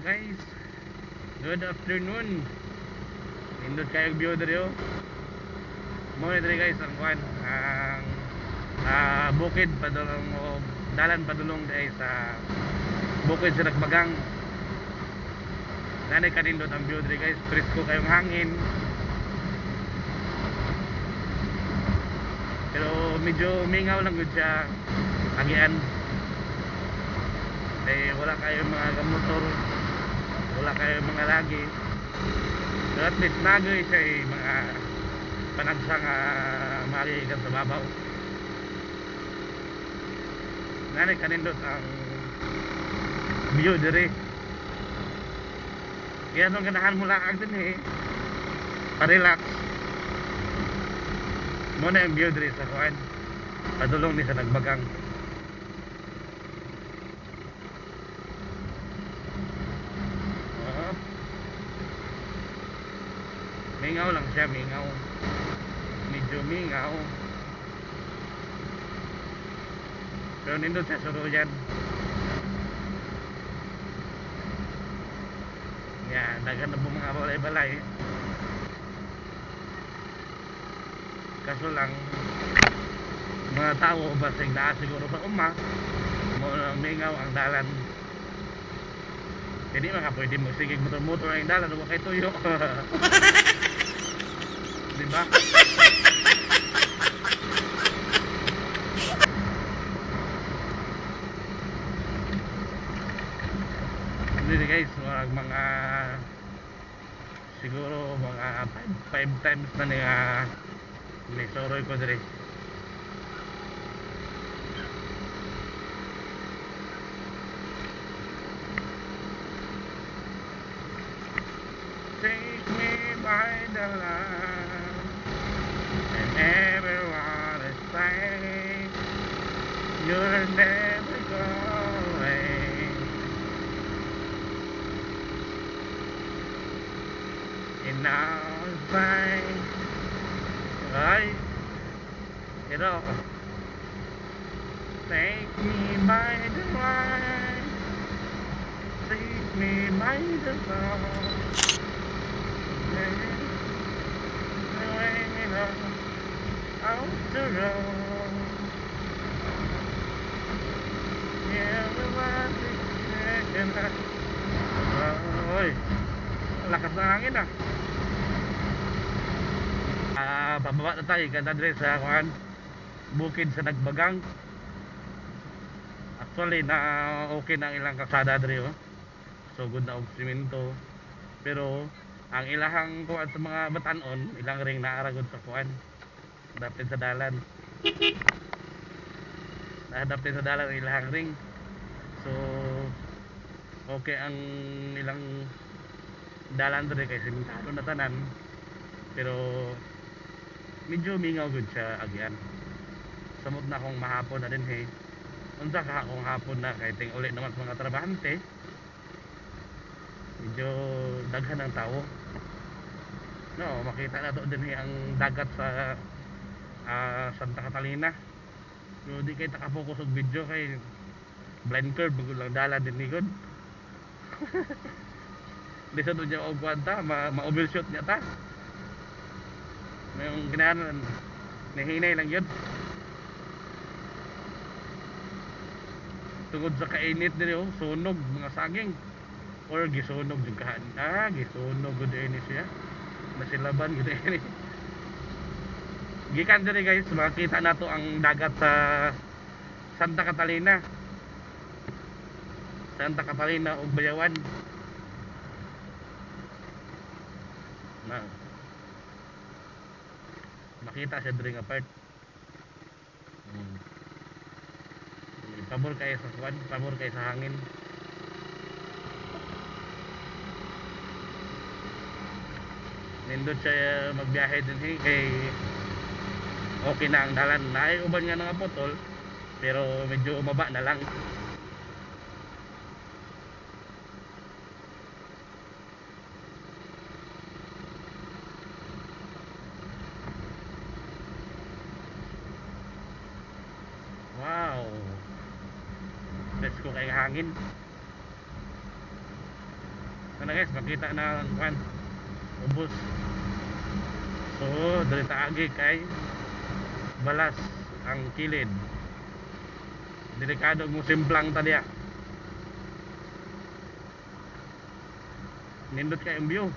guys, good afternoon. Nindot kayong view diri oh. Mo diri guys ang kuan ang bukid padulong o dalan padulong diri sa bukid sa Nagbagang. Nanay kanindot ang view diri guys, presko kayong hangin. Pero medyo mingaw lang gud siya agian. Eh wala kayong mga motor, wala kayong mga lagi. Pero at least nagay siya mga panagsang maligan sa babaw. Nanay kanindot ang view diri. Kaya nung ganahan mo lang din pa-relax. Muna yung view diri sa kuan padulong ni sa Nagbagang. Mingaw lang siya, mingaw. Medyo mingaw. Pero nindot sa suruyan. Yan, dagan na po mga balay-balay. Kaso lang, mga tao basig na siguro sa mingaw ang dalan. Hindi mga pwede mo sige motor-motor ang dalan, huwag kayo tuyo. Diba? Hindi guys, mga siguro mga 5 times na niya nisoroy ko diri. Take me by the line and everyone is saying you're never going, and now it's fine. Right? You know, take me by the line, take me by the song. Out the road, yeah, we want to second. Oy, lakas ng hangin pababa na tayo kada dre sa kuan bukid sa Nagbagang. Actually na okay na ang ilang kalsada dre oh. So good na og semento. Pero ang ilahang kuan sa mga batanon, ilang ring naaragod sa kuan. Dapit sa dalan. Dapit sa dalan ang ilahang ring. So okay ang ilang dalan dre kay sementado na tanan. Pero medyo mingaw gud siya agyan. Samot na akong mahapon na din unsa ka akong hapon na kay ting uli naman sa mga trabahante. Medyo daghan ang tao. No, makita na to din ang dagat sa Santa Catalina. Pero di kay nakapokus og video kay blind curve bagul lang dala din ligod. Di sa to niya og kwanta ma-overshoot niya ta. Mayong ginahan nahinay lang yun. Tungod sa kainit diri sunog mga saging or gisunog jud kahan. Gisunog gud ini siya. Nasilaban gud ini. Gikan diri guys, makita nato ang dagat sa Santa Catalina. Santa Catalina ug Bayawan. Makita siya diri nga part. Pabor kayo sa kuwan, pabor kayo sa hangin. Nindot siya magbiyahe din kay okay na ang dalan. Naay uban nga nga potol, pero medyo umaba na lang. Wow, presko kay hangin. na guys, makita na kan ubos. So dali ta agi kay balas ang kilid. Delikado mo simplang tadi. Nindot kay ang view.